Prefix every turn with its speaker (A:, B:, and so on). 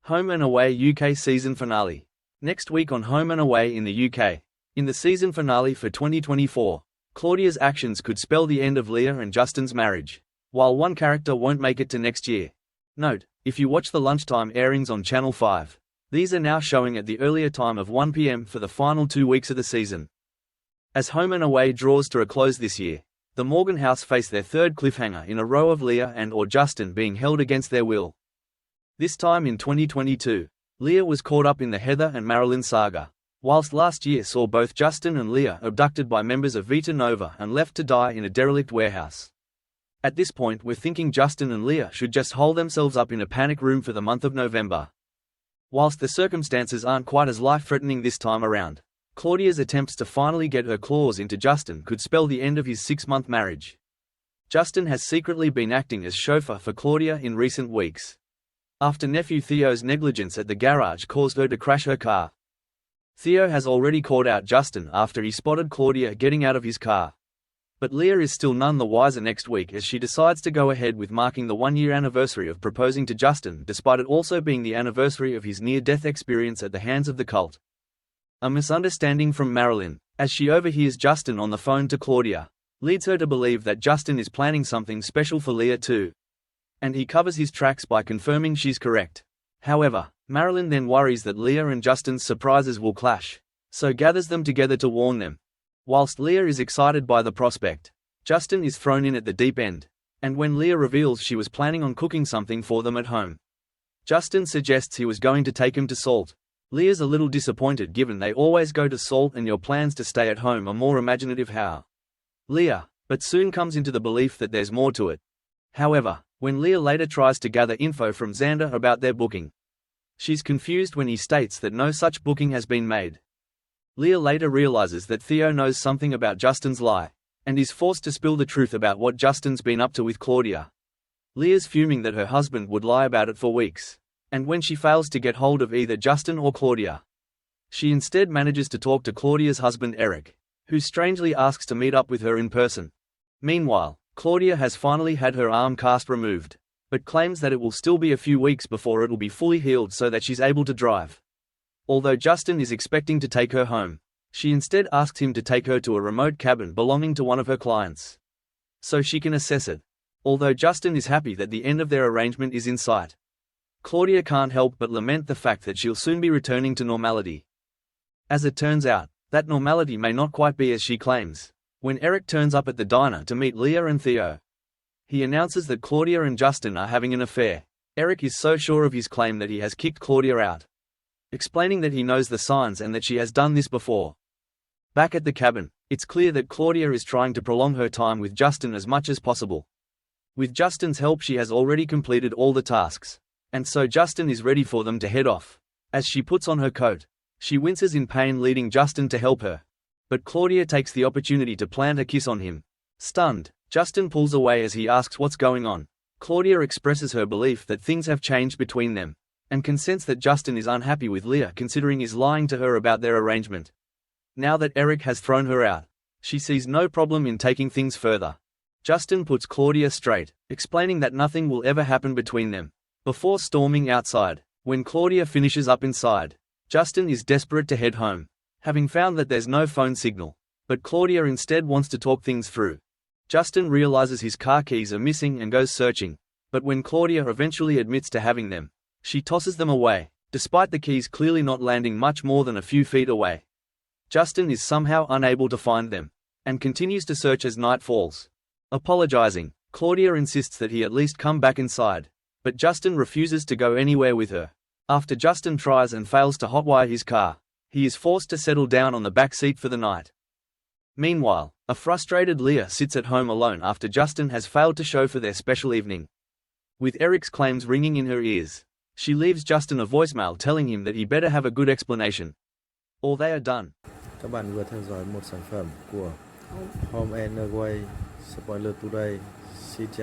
A: Home and Away UK season finale. Next week on Home and Away in the UK. In the season finale for 2024, Claudia's actions could spell the end of Leah and Justin's marriage, while one character won't make it to next year. Note, if you watch the lunchtime airings on Channel 5, these are now showing at the earlier time of 1 p.m. for the final 2 weeks of the season. As Home and Away draws to a close this year, the Morgan house face their third cliffhanger in a row of Leah and/or Justin being held against their will. This time in 2022, Leah was caught up in the Heather and Marilyn saga, whilst last year saw both Justin and Leah abducted by members of Vita Nova and left to die in a derelict warehouse. At this point, we're thinking Justin and Leah should just hole themselves up in a panic room for the month of November. Whilst the circumstances aren't quite as life-threatening this time around, Claudia's attempts to finally get her claws into Justin could spell the end of his 6-month marriage. Justin has secretly been acting as chauffeur for Claudia in recent weeks, after nephew Theo's negligence at the garage caused her to crash her car. Theo has already called out Justin after he spotted Claudia getting out of his car. But Leah is still none the wiser next week as she decides to go ahead with marking the 1-year anniversary of proposing to Justin, despite it also being the anniversary of his near-death experience at the hands of the cult. A misunderstanding from Marilyn, as she overhears Justin on the phone to Claudia, leads her to believe that Justin is planning something special for Leah too. And he covers his tracks by confirming she's correct. However, Marilyn then worries that Leah and Justin's surprises will clash, so gathers them together to warn them. Whilst Leah is excited by the prospect, Justin is thrown in at the deep end, and when Leah reveals she was planning on cooking something for them at home, Justin suggests he was going to take him to Salt. Leah's a little disappointed given they always go to Salt and your plans to stay at home are more imaginative. Leah, but soon comes into the belief that there's more to it. However, when Leah later tries to gather info from Xander about their booking, she's confused when he states that no such booking has been made. Leah later realizes that Theo knows something about Justin's lie, and is forced to spill the truth about what Justin's been up to with Claudia. Leah's fuming that her husband would lie about it for weeks, and when she fails to get hold of either Justin or Claudia, she instead manages to talk to Claudia's husband Eric, who strangely asks to meet up with her in person. Meanwhile, Claudia has finally had her arm cast removed, but claims that it will still be a few weeks before it will be fully healed so that she's able to drive. Although Justin is expecting to take her home, she instead asks him to take her to a remote cabin belonging to one of her clients, so she can assess it. Although Justin is happy that the end of their arrangement is in sight, Claudia can't help but lament the fact that she'll soon be returning to normality. As it turns out, that normality may not quite be as she claims. When Eric turns up at the diner to meet Leah and Theo, he announces that Claudia and Justin are having an affair. Eric is so sure of his claim that he has kicked Claudia out, explaining that he knows the signs and that she has done this before. Back at the cabin, it's clear that Claudia is trying to prolong her time with Justin as much as possible. With Justin's help, she has already completed all the tasks, and so Justin is ready for them to head off. As she puts on her coat, she winces in pain, leading Justin to help her. But Claudia takes the opportunity to plant a kiss on him. Stunned, Justin pulls away as he asks what's going on. Claudia expresses her belief that things have changed between them, and can sense that Justin is unhappy with Leah considering he's lying to her about their arrangement. Now that Eric has thrown her out, she sees no problem in taking things further. Justin puts Claudia straight, explaining that nothing will ever happen between them, before storming outside. When Claudia finishes up inside, Justin is desperate to head home, having found that there's no phone signal, but Claudia instead wants to talk things through. Justin realizes his car keys are missing and goes searching, but when Claudia eventually admits to having them, she tosses them away, despite the keys clearly not landing much more than a few feet away. Justin is somehow unable to find them, and continues to search as night falls. Apologizing, Claudia insists that he at least come back inside, but Justin refuses to go anywhere with her. After Justin tries and fails to hotwire his car, he is forced to settle down on the back seat for the night. Meanwhile, a frustrated Leah sits at home alone after Justin has failed to show for their special evening. With Eric's claims ringing in her ears, she leaves Justin a voicemail telling him that he better have a good explanation, or they are done.
B: Các bạn vừa theo dõi một sản phẩm của Home and Away Spoiler Today. Xin chào.